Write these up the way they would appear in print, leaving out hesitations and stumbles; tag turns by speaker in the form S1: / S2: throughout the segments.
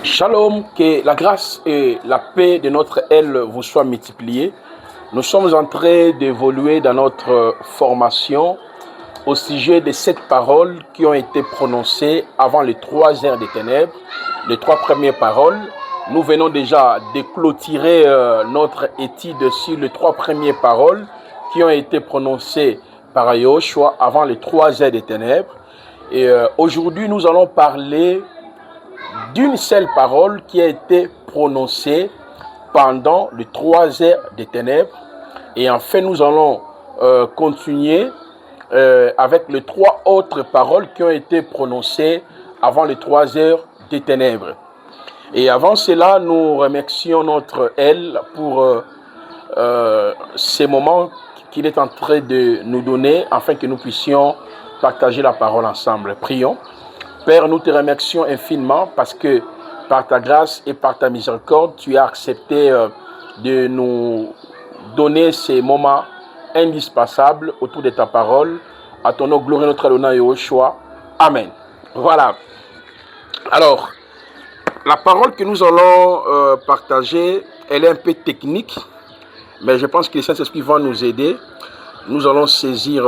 S1: Shalom, que la grâce et la paix de notre aile vous soient multipliées. Nous sommes en train d'évoluer dans notre formation au sujet de 7 paroles qui ont été prononcées avant les 3 heures des ténèbres. Les 3 premières paroles, nous venons déjà de clôturer notre étude sur les 3 premières paroles qui ont été prononcées par Yahushua avant les 3 heures des ténèbres. Et aujourd'hui, nous allons parler d'une seule parole qui a été prononcée pendant les 3 heures des ténèbres. Et enfin, nous allons continuer avec les 3 autres paroles qui ont été prononcées avant les 3 heures des ténèbres. Et avant cela, nous remercions notre aile pour ces moments qu'il est en train de nous donner afin que nous puissions partager la parole ensemble. Prions. Père, nous te remercions infiniment parce que par ta grâce et par ta miséricorde, tu as accepté de nous donner ces moments indispensables autour de ta parole. À ton nom, gloire notre Adonai Yahushua. Amen. Voilà. Alors, la parole que nous allons partager, elle est un peu technique, mais je pense que le Saint-Esprit va nous aider. Nous allons saisir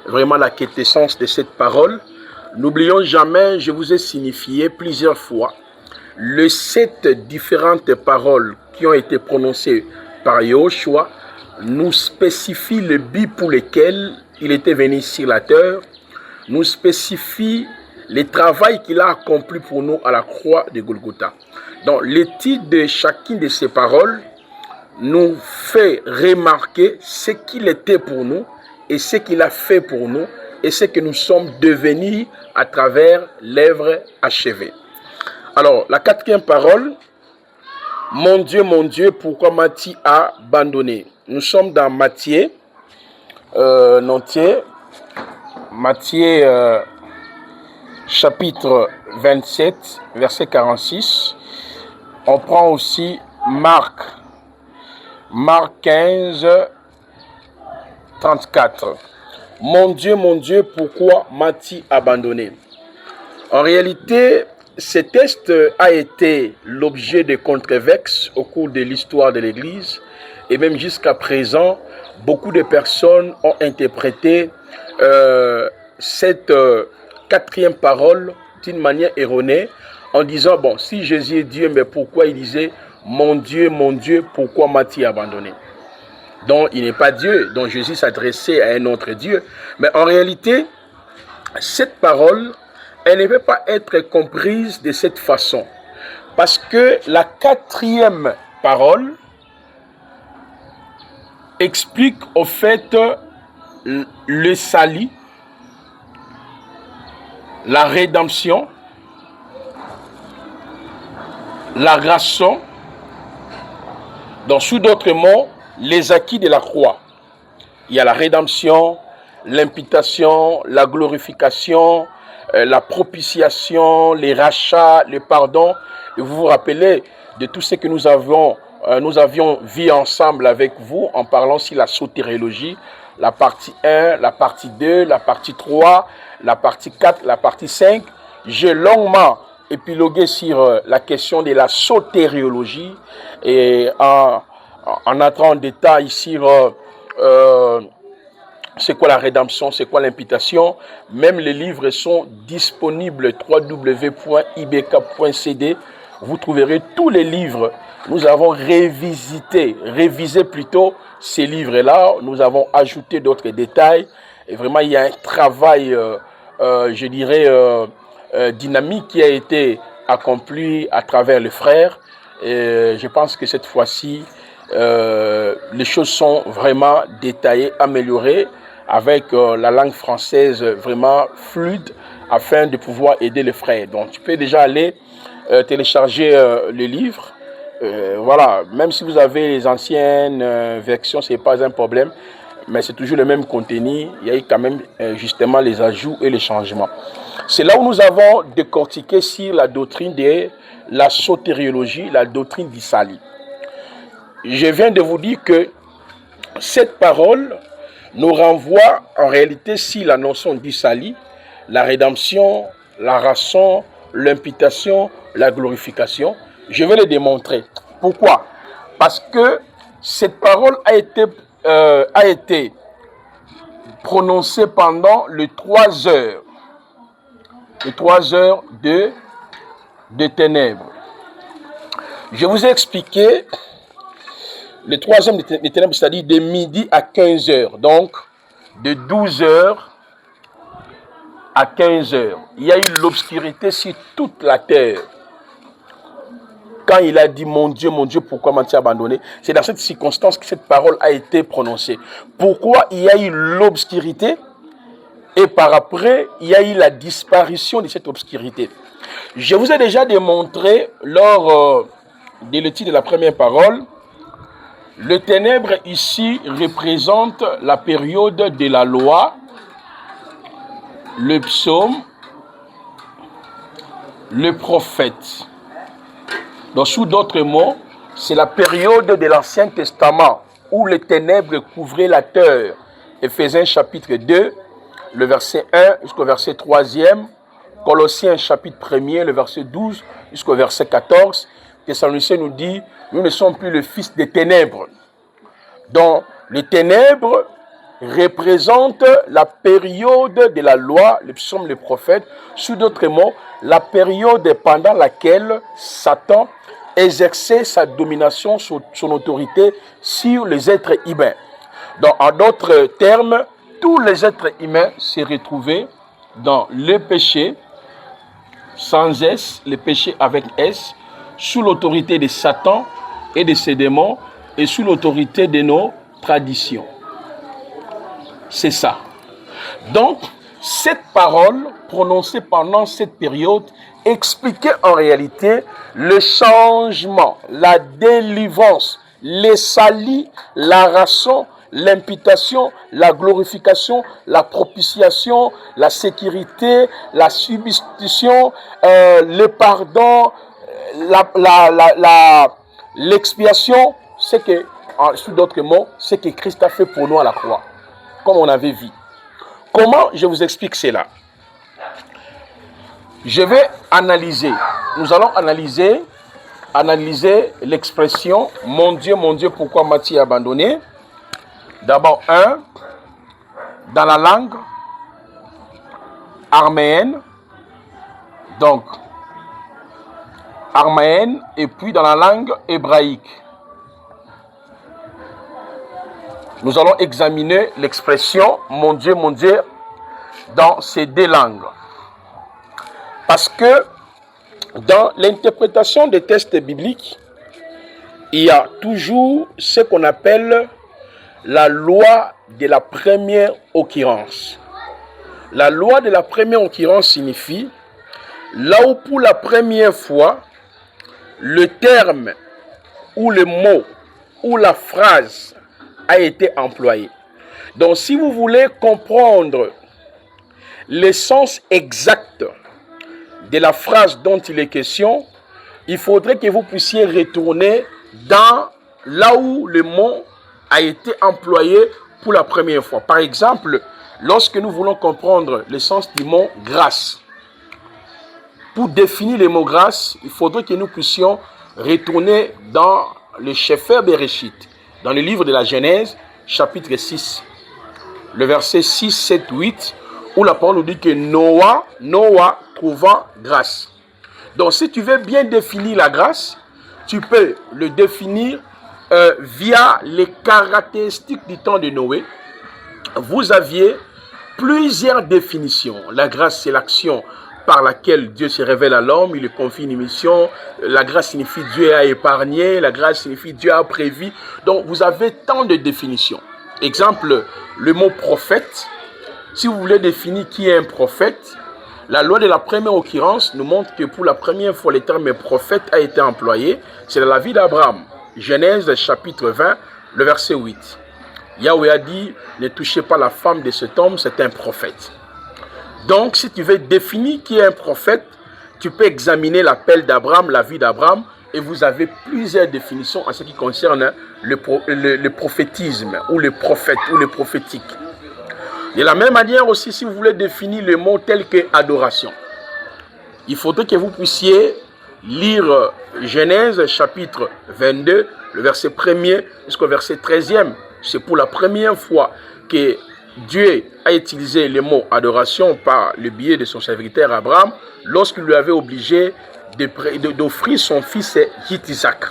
S1: vraiment la quintessence de cette parole. N'oublions jamais, je vous ai signifié plusieurs fois, les 7 différentes paroles qui ont été prononcées par Yahushua nous spécifient le but pour lequel il était venu sur la terre, nous spécifient le travail qu'il a accompli pour nous à la croix de Golgotha. Donc, l'étude de chacune de ces paroles nous fait remarquer ce qu'il était pour nous et ce qu'il a fait pour nous et ce que nous sommes devenus à travers l'œuvre achevée. Alors, la 4e parole, mon Dieu, pourquoi m'as-tu abandonné? Nous sommes dans Matthieu, chapitre 27, verset 46. On prend aussi Marc 15, 34. Mon Dieu, pourquoi m'as-tu abandonné? En réalité, ce texte a été l'objet de controverses au cours de l'histoire de l'Église et même jusqu'à présent, beaucoup de personnes ont interprété cette 4e parole d'une manière erronée en disant, bon, si Jésus est Dieu, mais pourquoi il disait, mon Dieu, pourquoi m'as-tu abandonné? Donc, il n'est pas Dieu, donc Jésus s'adressait à un autre Dieu. Mais en réalité, cette parole, elle ne peut pas être comprise de cette façon. Parce que la 4e parole explique au fait le salut, la rédemption, la rançon, donc sous d'autres mots, les acquis de la croix. Il y a la rédemption, l'imputation, la glorification, la propitiation, les rachats, le pardon. Et vous vous rappelez de tout ce que nous avions vu ensemble avec vous en parlant sur la sotériologie, la partie 1, la partie 2, la partie 3, la partie 4, la partie 5. J'ai longuement épilogué sur la question de la sotériologie et en entrant en détail sur c'est quoi la rédemption, c'est quoi l'imputation. Même les livres sont disponibles www.ibk.cd. Vous trouverez tous les livres. Nous avons révisé plutôt ces livres-là. Nous avons ajouté d'autres détails. Et vraiment, il y a un travail, je dirais, dynamique qui a été accompli à travers les frères. Et je pense que cette fois-ci, les choses sont vraiment détaillées, améliorées avec la langue française vraiment fluide afin de pouvoir aider les frères. Donc tu peux déjà aller télécharger le livre. Voilà, même si vous avez les anciennes versions, ce n'est pas un problème, mais c'est toujours le même contenu. Il y a eu quand même justement les ajouts et les changements. C'est là où nous avons décortiqué sur la doctrine de la sotériologie, la doctrine du salut. Je viens de vous dire que cette parole nous renvoie en réalité sur la notion du salut, la rédemption, la rançon, l'imputation, la glorification. Je vais le démontrer. Pourquoi? Parce que cette parole a été prononcée pendant les 3 heures. Les 3 heures de ténèbres. Je vous ai expliqué les 3 heures de ténèbres, c'est-à-dire de midi à 15 heures. Donc, de 12 heures à 15 heures. Il y a eu l'obscurité sur toute la terre. Quand il a dit, mon Dieu, pourquoi m'as-tu abandonné? C'est dans cette circonstance que cette parole a été prononcée. Pourquoi il y a eu l'obscurité? Et par après, il y a eu la disparition de cette obscurité. Je vous ai déjà démontré lors de l'étude de la première parole, le ténèbre ici représente la période de la loi, le psaume, le prophète. Donc, sous d'autres mots, c'est la période de l'Ancien Testament où les ténèbres couvraient la terre. Éphésiens chapitre 2, le verset 1 jusqu'au verset 3e. Colossiens chapitre 1er, le verset 12 jusqu'au verset 14. Thessaloniciens nous dit, nous ne sommes plus le fils des ténèbres. Donc, les ténèbres représentent la période de la loi, le psaume, le prophète. Sous d'autres mots, la période pendant laquelle Satan exerçait sa domination, son autorité sur les êtres humains. Donc, en d'autres termes, tous les êtres humains se retrouvaient dans le péché, sans S, le péché avec S, sous l'autorité de Satan et de ses démons, et sous l'autorité de nos traditions. C'est ça. Donc, cette parole prononcée pendant cette période expliquait en réalité le changement, la délivrance, les salis, la rançon, l'imputation, la glorification, la propitiation, la sécurité, la substitution, le pardon, l'expiation, c'est que, sous d'autres mots, c'est que Christ a fait pour nous à la croix, comme on avait vu. Comment je vous explique cela? Je vais analyser. Nous allons analyser l'expression « Mon Dieu, pourquoi m'as-tu abandonné ?» D'abord, dans la langue araméenne, donc araméenne, et puis dans la langue hébraïque. Nous allons examiner l'expression « Mon Dieu, dans ces 2 langues. Parce que dans l'interprétation des textes bibliques, il y a toujours ce qu'on appelle la loi de la première occurrence. La loi de la première occurrence signifie là où pour la première fois, le terme ou le mot ou la phrase a été employé. Donc, si vous voulez comprendre le sens exact de la phrase dont il est question, il faudrait que vous puissiez retourner dans là où le mot a été employé pour la première fois. Par exemple, lorsque nous voulons comprendre le sens du mot grâce, pour définir le mot grâce, il faudrait que nous puissions retourner dans le Sefer Bereshit, dans le livre de la Genèse, chapitre 6, le verset 6, 7, 8, où la parole nous dit que Noah trouva grâce. Donc, si tu veux bien définir la grâce, tu peux le définir via les caractéristiques du temps de Noé. Vous aviez plusieurs définitions. La grâce, c'est l'action par laquelle Dieu se révèle à l'homme, il lui confie une mission. La grâce signifie Dieu a épargné, la grâce signifie Dieu a prévu. Donc, vous avez tant de définitions. Exemple, le mot prophète. Si vous voulez définir qui est un prophète, la loi de la première occurrence nous montre que pour la première fois, le terme prophète a été employé. C'est dans la vie d'Abraham. Genèse chapitre 20, le verset 8. Yahweh a dit, ne touchez pas la femme de cet homme, c'est un prophète. Donc, si tu veux définir qui est un prophète, tu peux examiner l'appel d'Abraham, la vie d'Abraham, et vous avez plusieurs définitions en ce qui concerne le prophétisme, ou le prophète, ou le prophétique. De la même manière aussi, si vous voulez définir le mot tel que adoration. il faudrait que vous puissiez lire Genèse chapitre 22, le verset 1er jusqu'au verset 13e. C'est pour la première fois que Dieu a utilisé le mot adoration par le biais de son serviteur Abraham lorsqu'il lui avait obligé d'offrir son fils Isaac.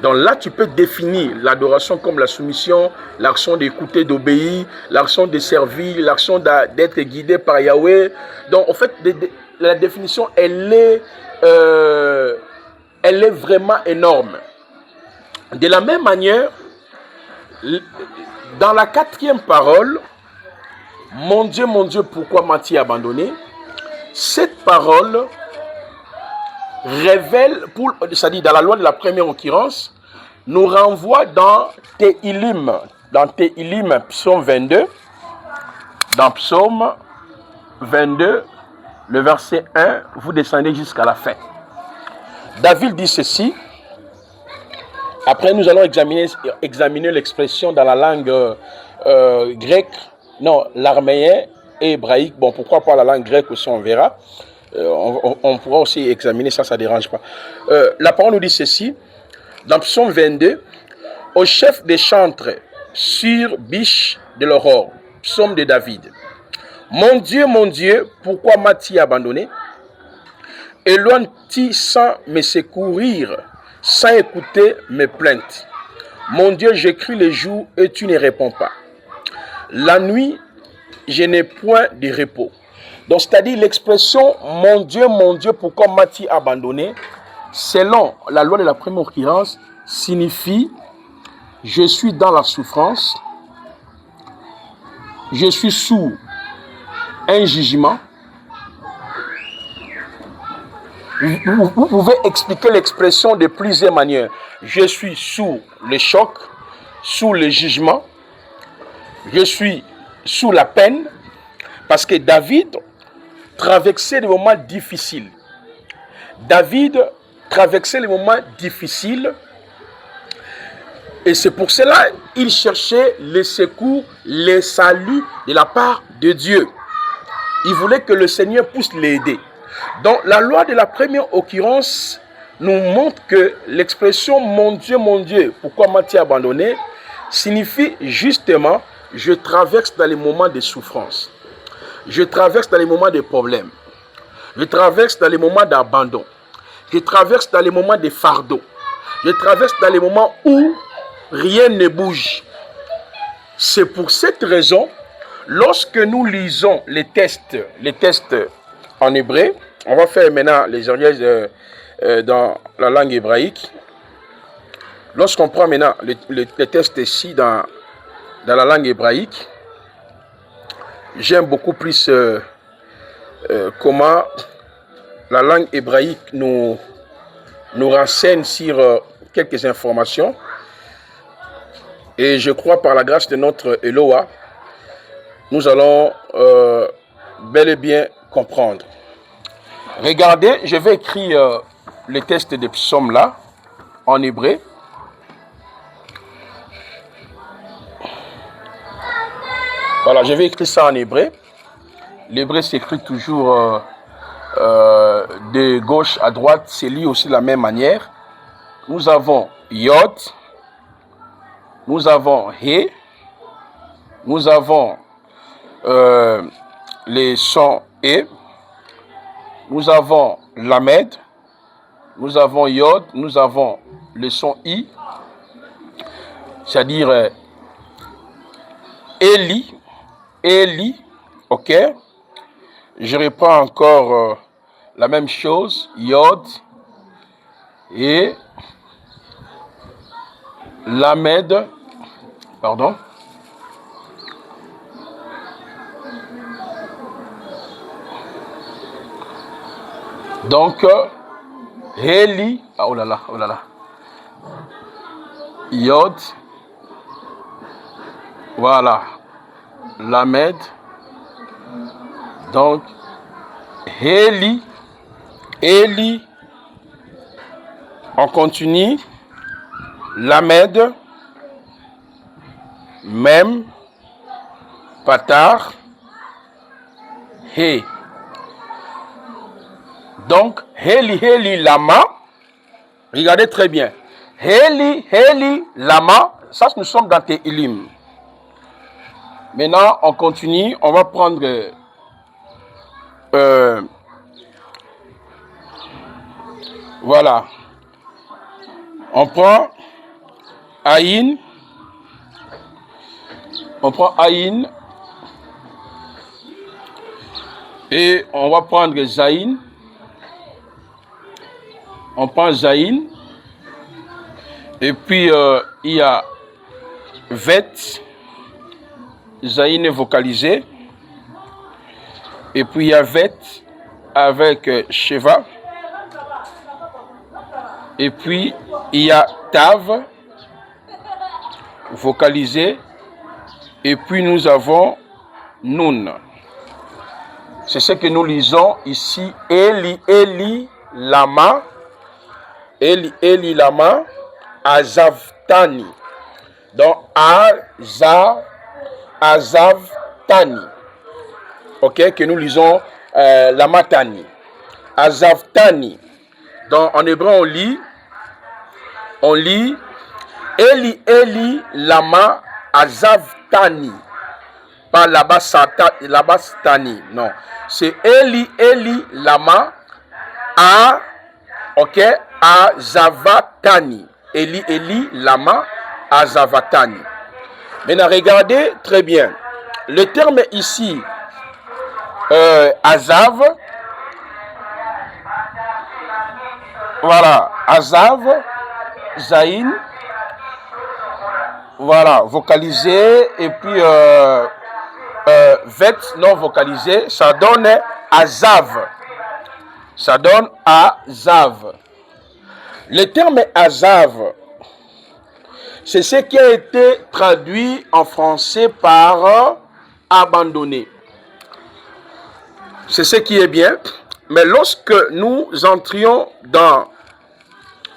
S1: Donc là, tu peux définir l'adoration comme la soumission, l'action d'écouter, d'obéir, l'action de servir, l'action d'être guidé par Yahweh. Donc en fait, la définition, elle est vraiment énorme. De la même manière, dans la 4e parole, mon Dieu, pourquoi m'as-tu abandonné? Cette parole révèle, c'est-à-dire dans la loi de la première occurrence, nous renvoie dans Téhilim, psaume 22, dans psaume 22, le verset 1, vous descendez jusqu'à la fin. David dit ceci. Après, nous allons examiner l'expression dans la langue grecque, non, l'araméen et hébraïque. Bon, pourquoi pas la langue grecque aussi, on verra. On pourra aussi examiner ça, ça ne dérange pas. La parole nous dit ceci, dans psaume 22, au chef des chantres sur biche de l'aurore, psaume de David. Mon Dieu, pourquoi m'as-tu abandonné? Éloigne-tu sans me secourir, sans écouter mes plaintes. Mon Dieu, j'écris le jour et tu ne réponds pas. La nuit, je n'ai point de repos. Donc, c'est-à-dire l'expression mon Dieu, pourquoi m'as-tu abandonné, selon la loi de la première occurrence, signifie je suis dans la souffrance, je suis sous un jugement. Vous pouvez expliquer l'expression de plusieurs manières. Je suis sous le choc, sous le jugement, je suis sous la peine, parce que David traversait des moments difficiles. David traversait les moments difficiles et c'est pour cela qu'il cherchait le secours, le salut de la part de Dieu. Il voulait que le Seigneur puisse l'aider. Donc la loi de la première occurrence nous montre que l'expression mon Dieu, pourquoi m'as-tu abandonné signifie justement je traverse dans les moments de souffrance. Je traverse dans les moments de problèmes. Je traverse dans les moments d'abandon. Je traverse dans les moments de fardeau. Je traverse dans les moments où rien ne bouge. C'est pour cette raison, lorsque nous lisons les tests en hébreu, on va faire maintenant les exercices dans la langue hébraïque. Lorsqu'on prend maintenant les tests ici dans la langue hébraïque, j'aime beaucoup plus comment la langue hébraïque nous renseigne sur quelques informations. Et je crois par la grâce de notre Eloa, nous allons bel et bien comprendre. Regardez, je vais écrire le texte des psaumes là, en hébreu. Voilà, je vais écrire ça en hébreu. L'hébreu s'écrit toujours de gauche à droite, c'est lu aussi de la même manière. Nous avons Yod, nous avons He, nous avons les sons E, nous avons Lamed, nous avons Yod, nous avons le son I, c'est-à-dire Eli, ok. Je reprends encore la même chose, Yod et Lamed, pardon. Donc, Heli, oh là là, Yod, voilà, Lamed, donc, Heli, on continue, Lamed, Mem, Patar, He. Donc, Heli, Heli, Lama. Regardez très bien. Heli, Heli, Lama. Ça, nous sommes dans Tehillim. Maintenant, on continue. On va prendre... voilà. On prend Aïn. On prend Aïn. Et on va prendre Zaïn. On prend Zaïn. Et puis, il y a Vet. Zaïn est vocalisé. Et puis, il y a Vet avec Sheva. Et puis, il y a Tav, vocalisé. Et puis, nous avons Nun. C'est ce que nous lisons ici. Eli, Eli, Lama. Eli, Eli, Lama. Azavtani. Donc, Azavtani. Ok, que nous lisons Lamatani. Azavtani. Donc, en hébreu, on lit Eli, Eli, Lama, Azavtani. Pas Labastani, non. C'est Eli, Eli, Lama, Azavatani. Eli, Eli, Lama, Azavatani. Maintenant, regardez très bien. Le terme ici, Azav, voilà, Azav, Zaïn, voilà, vocalisé, et puis Vet non vocalisé, ça donne Azav. Ça donne Azav. Le terme Azav, c'est ce qui a été traduit en français par abandonné. C'est ce qui est bien. Mais lorsque nous entrions dans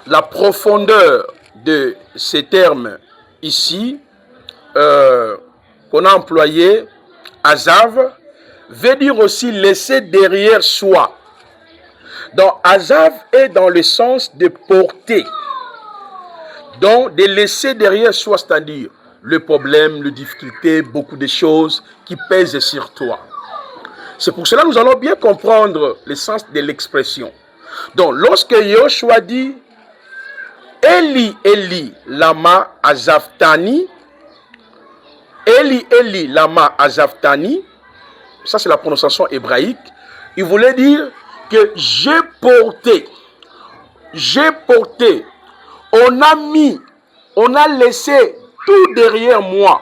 S1: la profondeur de ces termes ici, qu'on a employé, Azav, veut dire aussi laisser derrière soi. Donc, Azav est dans le sens de porter. Donc, de laisser derrière soi, c'est-à-dire le problème, les difficultés, beaucoup de choses qui pèsent sur toi. C'est pour cela que nous allons bien comprendre le sens de l'expression. Donc, lorsque Yoshua dit Eli, Eli, lama azavtani, Eli, Eli, lama azavtani, ça c'est la prononciation hébraïque, il voulait dire que j'ai porté, on a laissé tout derrière moi.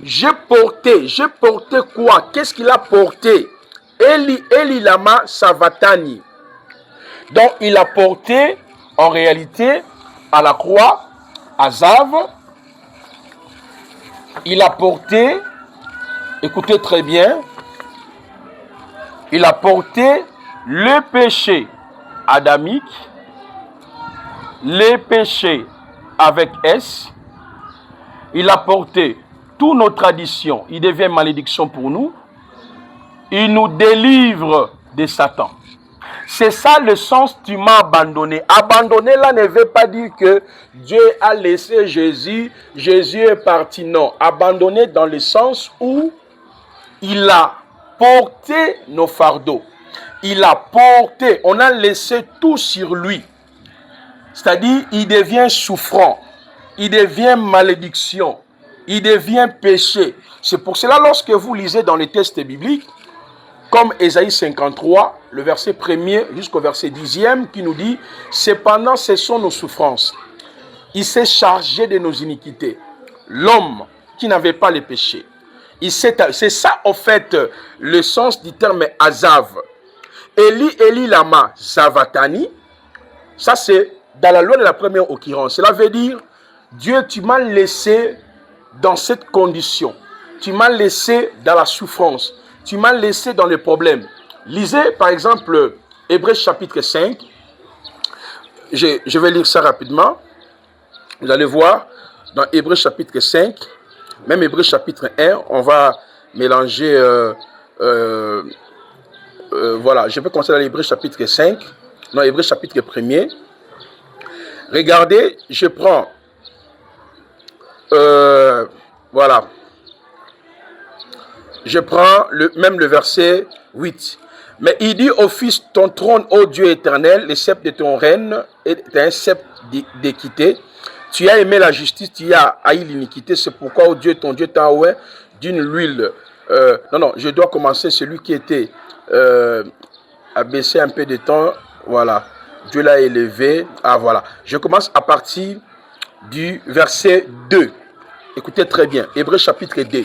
S1: J'ai porté quoi? Qu'est-ce qu'il a porté? Eli, Eli, lama savatani. Donc il a porté en réalité à la croix, Azav, il a porté, écoutez très bien, il a porté le péché adamique, les péchés avec S, il a porté toutes nos traditions, il devient malédiction pour nous, il nous délivre de Satan. C'est ça le sens tu m'as abandonné. Abandonner là ne veut pas dire que Dieu a laissé Jésus, Jésus est parti. Non, abandonner dans le sens où il a porté nos fardeaux. Il a porté, on a laissé tout sur lui. C'est-à-dire, il devient souffrant, il devient malédiction, il devient péché. C'est pour cela, lorsque vous lisez dans les textes bibliques, comme Ésaïe 53, le verset 1er jusqu'au verset 10e, qui nous dit « Cependant, ce sont nos souffrances. Il s'est chargé de nos iniquités. L'homme qui n'avait pas les péchés. » C'est ça, en fait, le sens du terme Azav. Eli, Eli, lama, zavatani. Ça, c'est dans la loi de la première occurrence. Cela veut dire, Dieu, tu m'as laissé dans cette condition. Tu m'as laissé dans la souffrance. Tu m'as laissé dans les problèmes. Lisez, par exemple, Hébreux chapitre 5. Je vais lire ça rapidement. Vous allez voir, dans Hébreux chapitre 5, même Hébreux chapitre 1, on va mélanger voilà, je vais commencer dans l'Hébreu chapitre 5, non, Hébreu chapitre 1er. Regardez, je prends, voilà, je prends même le verset 8. Mais il dit au Fils, ton trône, ô Dieu éternel, le sceptre de ton règne est un sceptre d'équité. Tu as aimé la justice, tu as haï l'iniquité. C'est pourquoi, ô Dieu, ton Dieu t'a oint d'une huile. Non, je dois commencer celui qui était abaissé un peu de temps. Voilà, Dieu l'a élevé. Ah, voilà. Je commence à partir du verset 2. Écoutez très bien, Hébreu chapitre 2.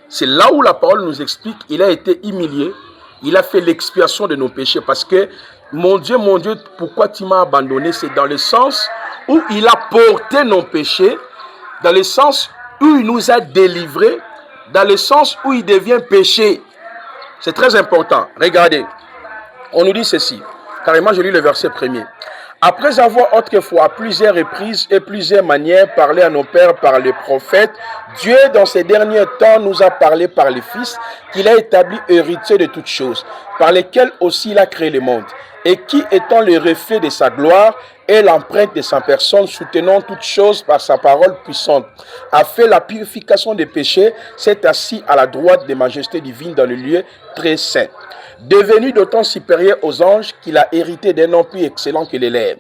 S1: C'est là où la parole nous explique, il a été humilié, il a fait l'expiation de nos péchés parce que, mon Dieu, pourquoi tu m'as abandonné? C'est dans le sens où il a porté nos péchés, dans le sens où il nous a délivrés, dans le sens où il devient péché. C'est très important. Regardez, on nous dit ceci. Carrément, je lis le verset 1er. Après avoir autrefois à plusieurs reprises et plusieurs manières parlé à nos pères par les prophètes, Dieu dans ces derniers temps nous a parlé par les Fils qu'il a établi héritier de toutes choses, par lesquelles aussi il a créé le monde, et qui étant le reflet de sa gloire et l'empreinte de sa personne, soutenant toutes choses par sa parole puissante, a fait la purification des péchés, s'est assis à la droite des majestés divines dans le lieu très saint. Devenu d'autant supérieur aux anges qu'il a hérité d'un nom plus excellent que les lèvres.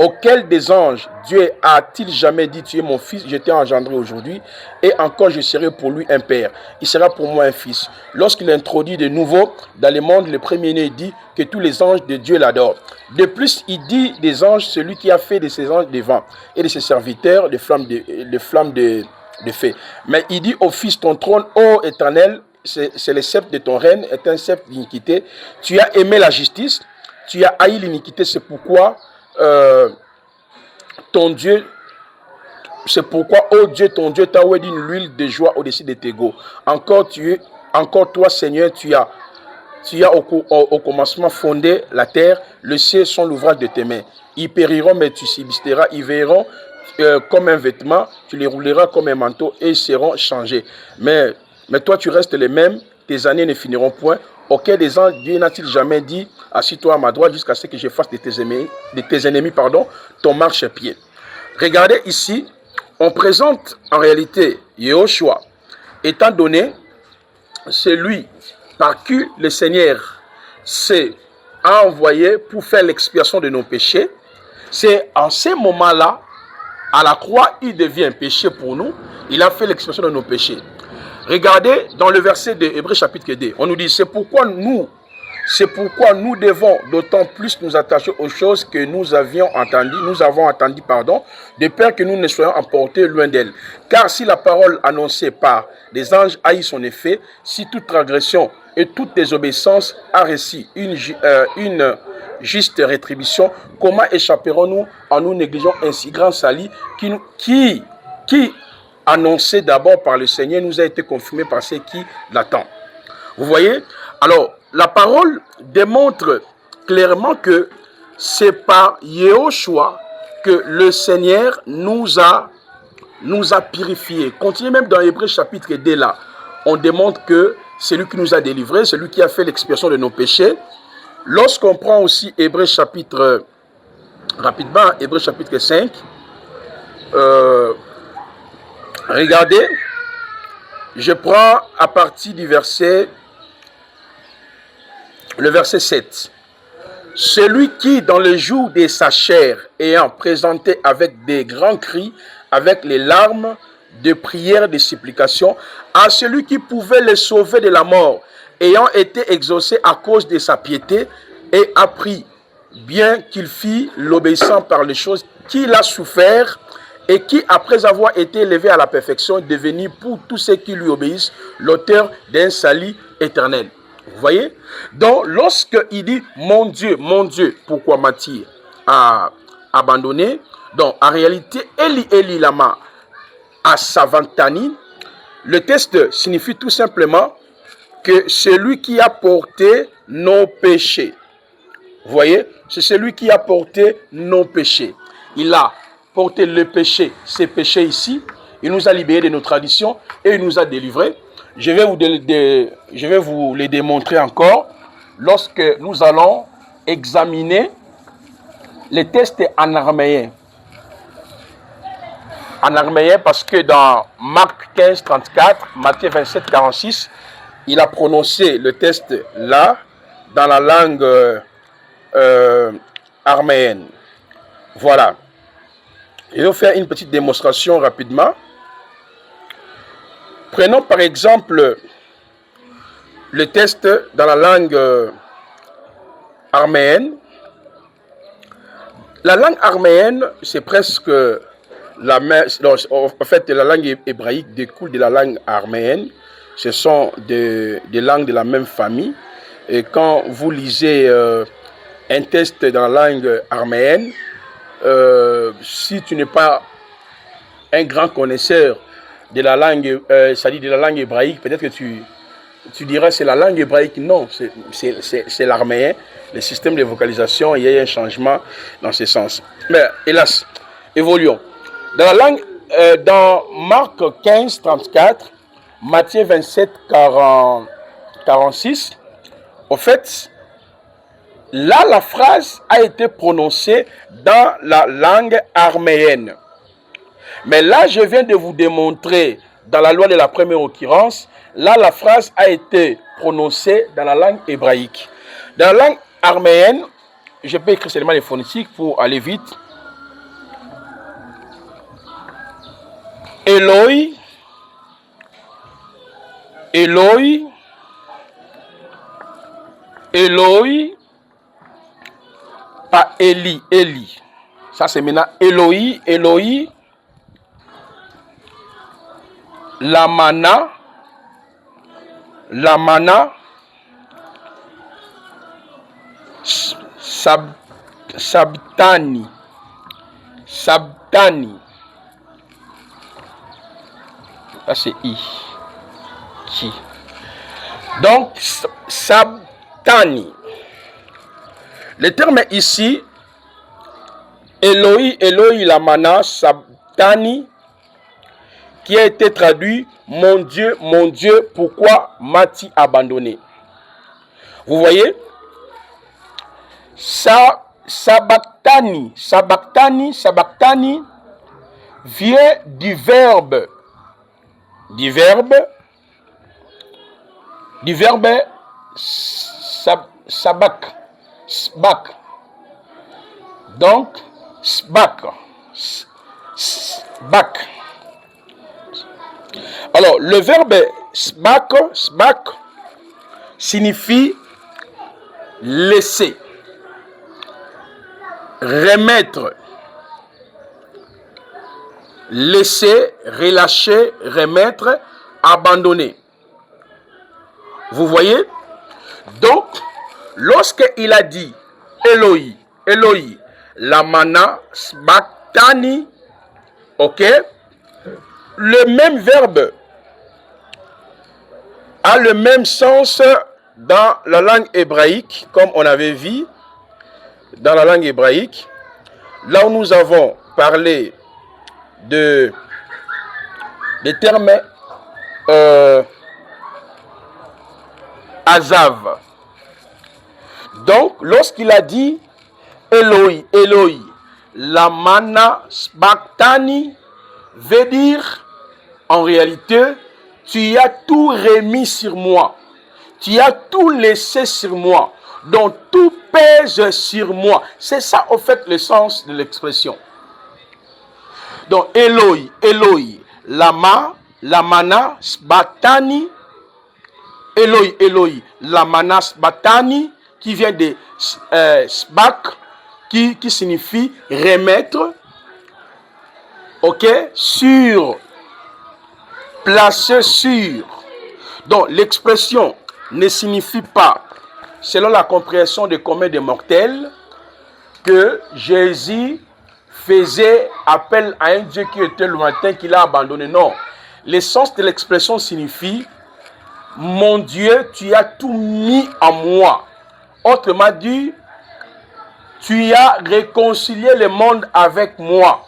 S1: Auquel des anges Dieu a-t-il jamais dit, tu es mon fils, je t'ai engendré aujourd'hui, et encore je serai pour lui un père, il sera pour moi un fils. Lorsqu'il introduit de nouveau dans le monde, le premier-né dit que tous les anges de Dieu l'adorent. De plus, il dit des anges, celui qui a fait de ses anges des vents et de ses serviteurs des flammes de feu. Mais il dit au Fils, ton trône, ô éternel, c'est le sceptre de ton règne, est un sceptre d'iniquité. Tu as aimé la justice, tu as haï l'iniquité, c'est pourquoi ton Dieu, ô Dieu, ton Dieu t'a oint d'une huile de joie au-dessus de tes égaux. Encore toi, Seigneur, tu as au commencement fondé la terre, le ciel sont l'ouvrage de tes mains. Ils périront, mais tu subsisteras, ils verront comme un vêtement, tu les rouleras comme un manteau et ils seront changés. Mais toi, tu restes le même, tes années ne finiront point. Auquel des anges, Dieu n'a-t-il jamais dit, assis-toi à ma droite jusqu'à ce que je fasse de tes ennemis, ton marchepied. Regardez ici, on présente en réalité Yehoshua, étant donné celui par qui le Seigneur s'est envoyé pour faire l'expiation de nos péchés. C'est en ce moment-là, à la croix, il devient péché pour nous. Il a fait l'expiation de nos péchés. Regardez dans le verset de Hébreu chapitre 2, on nous dit, c'est pourquoi nous devons d'autant plus nous attacher aux choses que nous avons entendues, de peur que nous ne soyons emportés loin d'elles. Car si la parole annoncée par les anges a eu son effet, si toute transgression et toute désobéissance a reçu une juste rétribution, comment échapperons-nous en nous négligeant ainsi grand salut qui annoncé d'abord par le Seigneur, nous a été confirmé par ceux qui l'attendent. Vous voyez? Alors, la parole démontre clairement que c'est par Yehoshua que le Seigneur nous a purifiés. Continuez même dans Hébreu chapitre 2 là. On démontre que c'est lui qui nous a délivrés, c'est lui qui a fait l'expiation de nos péchés. Lorsqu'on prend aussi Hébreu chapitre, rapidement, Hébreu chapitre 5, regardez, je prends à partir du verset, le verset 7. Celui qui, dans le jour de sa chair, ayant présenté avec des grands cris, avec les larmes de prière, de supplication, à celui qui pouvait le sauver de la mort, ayant été exaucé à cause de sa piété, et appris bien qu'il fit l'obéissant par les choses qu'il a souffert, et qui, après avoir été élevé à la perfection, est devenu pour tous ceux qui lui obéissent l'auteur d'un salut éternel. Vous voyez? Donc, lorsqu'il dit « Mon Dieu, pourquoi m'as-tu abandonné ?» Donc, en réalité, Eli lama asavantani, le texte signifie tout simplement que celui qui a porté nos péchés. Vous voyez? C'est celui qui a porté nos péchés. Il a porté le péché, ces péchés ici. Il nous a libérés de nos traditions et il nous a délivrés. Je vais vous les démontrer encore. lorsque nous allons examiner les tests en araméen. En araméen, parce que dans Marc 15, 34, Matthieu 27, 46, il a prononcé le test là, dans la langue araméenne. Voilà. Je vais faire une petite démonstration rapidement. Prenons par exemple le test dans la langue araméenne. La langue araméenne, c'est presque la même. En fait, la langue hébraïque découle de la langue araméenne. Ce sont des langues de la même famille. Et quand vous lisez un test dans la langue araméenne, si tu n'es pas un grand connaisseur de la langue, c'est-à-dire de la langue hébraïque, peut-être que tu dirais c'est la langue hébraïque. Non, c'est l'araméen. Le système de vocalisation, il y a eu un changement dans ce sens. Mais hélas, évoluons. Dans la langue, dans Marc 15, 34, Matthieu 27, 46, au fait, là, la phrase a été prononcée dans la langue araméenne. Mais là, je viens de vous démontrer, dans la loi de la première occurrence, là, la phrase a été prononcée dans la langue hébraïque. Dans la langue araméenne, je peux écrire seulement les phonétiques pour aller vite. Eloi, Eloi, Eloi, pas Eli, Eli. Ça c'est maintenant Eloi, Eloi, Lamana, Lamana, Sabtani, Sabtani. Ça c'est I. Qui. Donc, Sabtani. Le terme ici, Eloi, Eloi, Lamana, Sabtani, qui a été traduit, mon Dieu, pourquoi m'as-tu abandonné? Vous voyez? Sabachthani, Sabachthani, Sabachthani vient du verbe sabak, sbak. Donc, sbak, sbak. Alors, le verbe sbak, sbak signifie laisser, remettre, laisser, relâcher, remettre, abandonner. Vous voyez? Donc, lorsqu'il a dit Eloi, Eloi, Lamana, Sabachthani, ok? Le même verbe a le même sens dans la langue hébraïque, comme on avait vu dans la langue hébraïque, là où nous avons parlé des termes Azav. Donc, lorsqu'il a dit Eloi, Eloi, Lamana, Sabachthani, veut dire en réalité, tu as tout remis sur moi, tu as tout laissé sur moi, donc tout pèse sur moi. C'est ça, au fait, le sens de l'expression. Donc, Eloi, Eloi, Lama, Lamana, Sabachthani, Eloi, Eloi, Lamana, Sabachthani, qui vient de Sbak, qui signifie remettre, ok, sur, placer sur. Donc, l'expression ne signifie pas, selon la compréhension de commun des mortels, que Jésus faisait appel à un Dieu qui était lointain, qu'il a abandonné. Non. L'essence de l'expression signifie, mon Dieu, tu as tout mis en moi. Autrement dit, tu as réconcilié le monde avec moi.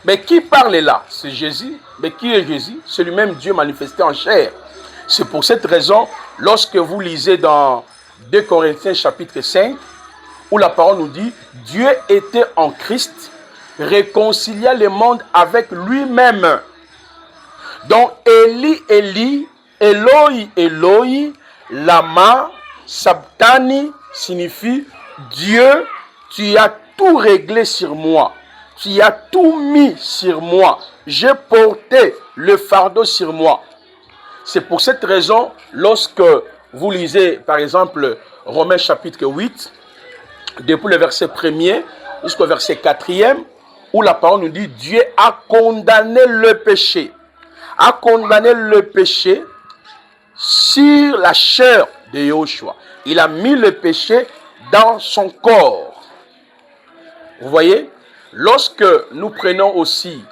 S1: Mais qui parle là? C'est Jésus. Mais qui est Jésus? C'est lui-même Dieu manifesté en chair. C'est pour cette raison, lorsque vous lisez dans 2 Corinthiens chapitre 5, où la parole nous dit, Dieu était en Christ, réconcilia le monde avec lui-même. Donc, Eli, Eli, Eloi, Eloi, lama sabtani signifie Dieu, tu as tout réglé sur moi. Tu as tout mis sur moi. J'ai porté le fardeau sur moi. C'est pour cette raison, lorsque vous lisez, par exemple, Romains chapitre 8, depuis le verset 1er jusqu'au verset 4e, où la parole nous dit, Dieu a condamné le péché. A condamné le péché sur la chair de Yahushua. Il a mis le péché dans son corps. Vous voyez, lorsque nous prenons aussi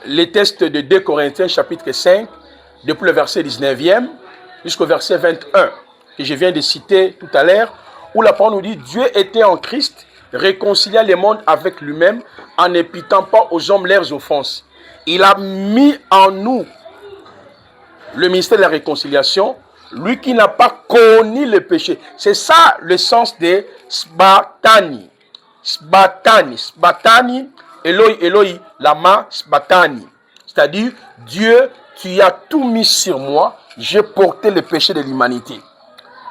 S1: les textes de 2 Corinthiens chapitre 5, depuis le verset 19e jusqu'au verset 21, que je viens de citer tout à l'heure, où la parole nous dit, Dieu était en Christ, réconcilia le monde avec lui-même, en n'imputant pas aux hommes leurs offenses. Il a mis en nous le ministère de la réconciliation, lui qui n'a pas connu le péché. C'est ça le sens de sbatani. Sbatani. Sbatani, Eloi, Eloi, lama sbatani. C'est-à-dire, Dieu, tu as tout mis sur moi, j'ai porté le péché de l'humanité.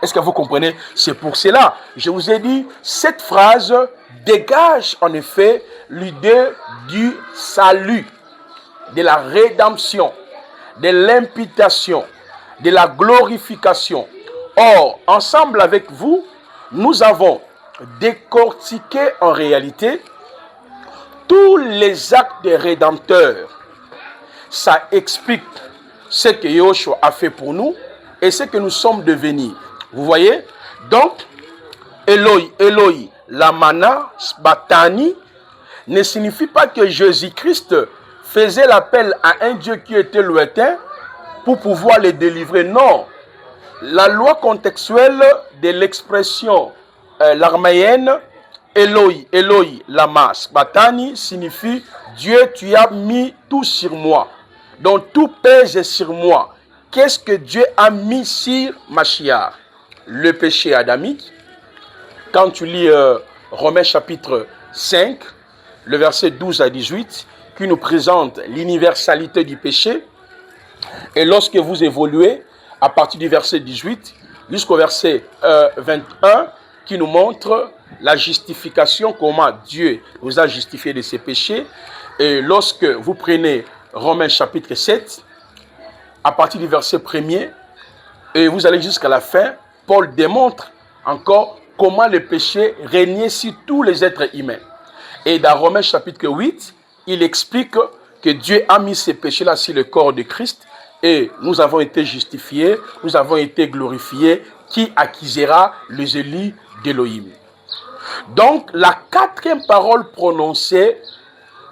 S1: Est-ce que vous comprenez? C'est pour cela, je vous ai dit, cette phrase dégage en effet l'idée du salut, de la rédemption, de l'imputation, de la glorification. Or, ensemble avec vous, nous avons décortiqué en réalité tous les actes des rédempteurs. Ça explique ce que Yahushua a fait pour nous et ce que nous sommes devenus. Vous voyez? Donc, Eloi, Eloi, lamana, sbatani, ne signifie pas que Jésus-Christ faisait l'appel à un Dieu qui était lointain pour pouvoir les délivrer. Non. La loi contextuelle de l'expression l'arméenne, Eloi, Eloi, lama, sbatani, signifie Dieu, tu as mis tout sur moi. Donc tout pèse sur moi. Qu'est-ce que Dieu a mis sur Mashiach? Le péché adamique. Quand tu lis Romains chapitre 5, le verset 12 à 18, qui nous présente l'universalité du péché. Et lorsque vous évoluez, à partir du verset 18 jusqu'au verset 21, qui nous montre la justification, comment Dieu vous a justifié de ses péchés. Et lorsque vous prenez Romains chapitre 7, à partir du verset 1er, et vous allez jusqu'à la fin, Paul démontre encore comment le péché régnait sur tous les êtres humains. Et dans Romains chapitre 8, il explique que Dieu a mis ces péchés-là sur le corps de Christ et nous avons été justifiés, nous avons été glorifiés, qui acquisera les élus d'Élohim. Donc, la quatrième parole prononcée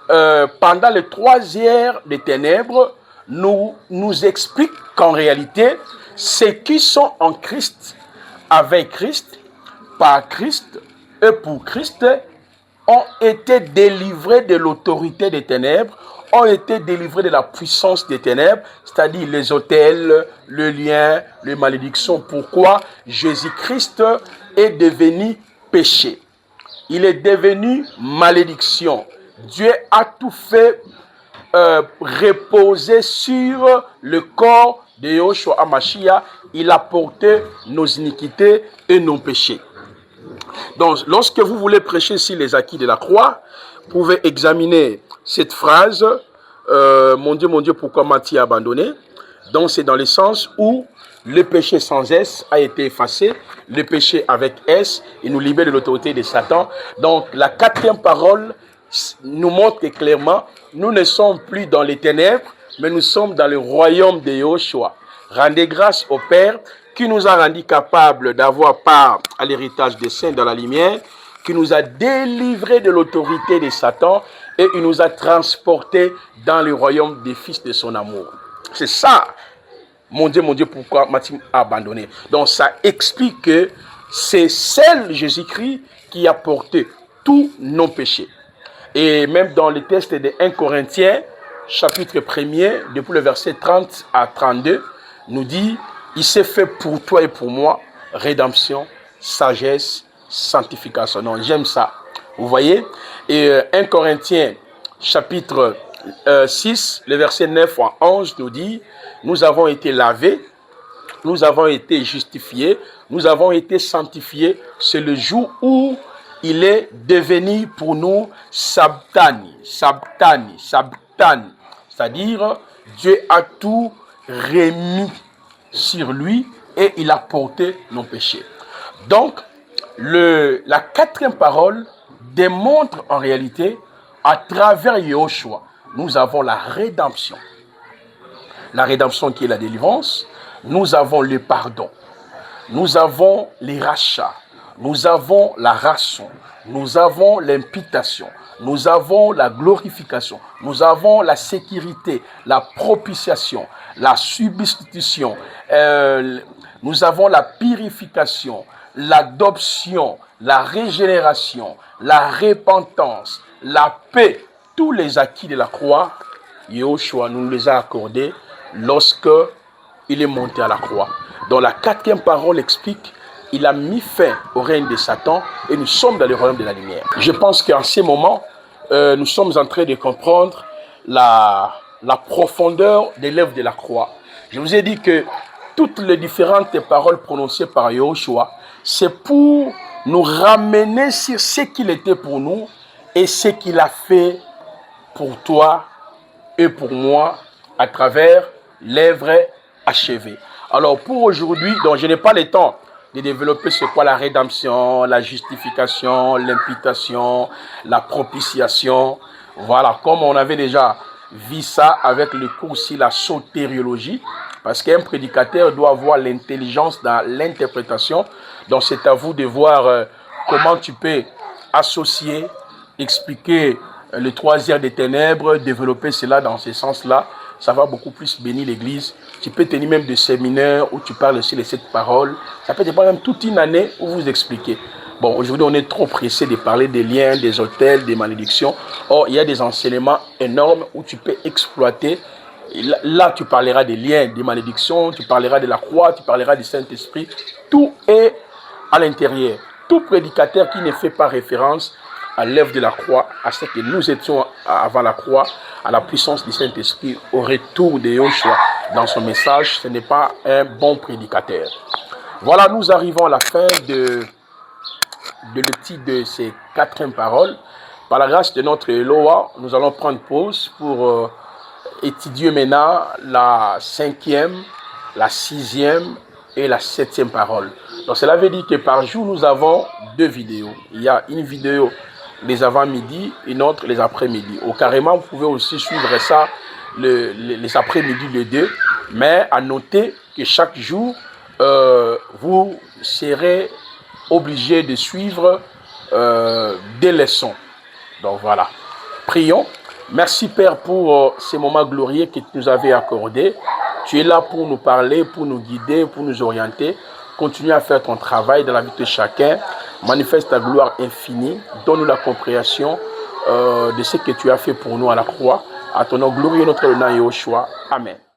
S1: pendant les 3 heures des ténèbres nous explique qu'en réalité, ceux qui sont en Christ, avec Christ, par Christ et pour Christ, ont été délivrés de l'autorité des ténèbres, ont été délivrés de la puissance des ténèbres, c'est-à-dire les autels, le lien, les malédictions. Pourquoi Jésus-Christ est devenu péché? Il est devenu malédiction. Dieu a tout fait reposer sur le corps de Yahushua HaMashiach. Il a porté nos iniquités et nos péchés. Donc, lorsque vous voulez prêcher sur les acquis de la croix, vous pouvez examiner cette phrase, mon Dieu, pourquoi m'as-tu abandonné? Donc, c'est dans le sens où le péché sans S a été effacé, le péché avec S, il nous libère de l'autorité de Satan. Donc, la quatrième parole nous montre que clairement, nous ne sommes plus dans les ténèbres, mais nous sommes dans le royaume de Yahushua. Rendez grâce au Père qui nous a rendus capables d'avoir part à l'héritage des saints dans la lumière, qui nous a délivrés de l'autorité de Satan et il nous a transportés dans le royaume des fils de son amour. C'est ça, mon Dieu, pourquoi m'as-tu abandonné? Donc ça explique que c'est seul Jésus-Christ qui a porté tous nos péchés. Et même dans le texte de 1 Corinthiens, chapitre 1er, depuis le verset 30 à 32, nous dit Il s'est fait pour toi et pour moi rédemption, sagesse, sanctification. Non, j'aime ça. Vous voyez? Et 1 Corinthiens chapitre 6, le verset 9 à 11 nous dit, nous avons été lavés, nous avons été justifiés, nous avons été sanctifiés. C'est le jour où il est devenu pour nous Sabtani. C'est-à-dire, Dieu a tout remis sur lui et il a porté nos péchés. Donc, la quatrième parole démontre en réalité, à travers Yahushua, nous avons la rédemption. La rédemption qui est la délivrance, nous avons le pardon, nous avons les rachats, nous avons la rançon, nous avons l'imputation, nous avons la glorification, nous avons la sécurité, la propitiation, la substitution, nous avons la purification, l'adoption, la régénération, la repentance, la paix. Tous les acquis de la croix, Yahushua nous les a accordés lorsque il est monté à la croix. Donc la quatrième parole explique, il a mis fin au règne de Satan et nous sommes dans le royaume de la lumière. Je pense qu'en ces moments, nous sommes en train de comprendre la profondeur des lèvres de la croix. Je vous ai dit que toutes les différentes paroles prononcées par Yahushua, c'est pour nous ramener sur ce qu'il était pour nous et ce qu'il a fait pour toi et pour moi à travers l'œuvre achevée. Alors pour aujourd'hui, donc je n'ai pas le temps de développer ce qu'est la rédemption, la justification, l'imputation, la propitiation. Voilà, comme on avait déjà vu ça avec le cours aussi, la sotériologie, parce qu'un prédicateur doit avoir l'intelligence dans l'interprétation. Donc c'est à vous de voir comment tu peux associer, expliquer le troisième des ténèbres, développer cela dans ce sens-là. Ça va beaucoup plus bénir l'Église. Tu peux tenir même des séminaires où tu parles aussi de cette parole. Ça peut dépendre même toute une année où vous expliquez. Bon, aujourd'hui, on est trop pressé de parler des liens, des autels, des malédictions. Or, il y a des enseignements énormes où tu peux exploiter. Là, tu parleras des liens, des malédictions, tu parleras de la croix, tu parleras du Saint-Esprit. Tout est à l'intérieur. Tout prédicateur qui ne fait pas référence à l'œuvre de la croix, à ce que nous étions avant la croix, à la puissance du Saint-Esprit, au retour de Yahushua dans son message, ce n'est pas un bon prédicateur. Voilà, nous arrivons à la fin de le titre de ces quatrièmes paroles. Par la grâce de notre Eloa, nous allons prendre pause pour étudier maintenant la cinquième, la sixième et la septième parole. Donc cela veut dire que par jour, nous avons deux vidéos. Il y a une vidéo les avant-midi, une autre les après-midi. Au carrément, vous pouvez aussi suivre ça les après-midi, les deux. Mais à noter que chaque jour, vous serez obligé de suivre des leçons. Donc voilà. Prions. Merci Père pour ces moments glorieux que tu nous avais accordés. Tu es là pour nous parler, pour nous guider, pour nous orienter. Continue à faire ton travail dans la vie de chacun. Manifeste ta gloire infinie. Donne-nous la compréhension de ce que tu as fait pour nous à la croix. À ton nom glorieux, notre nom Yahushua. Amen.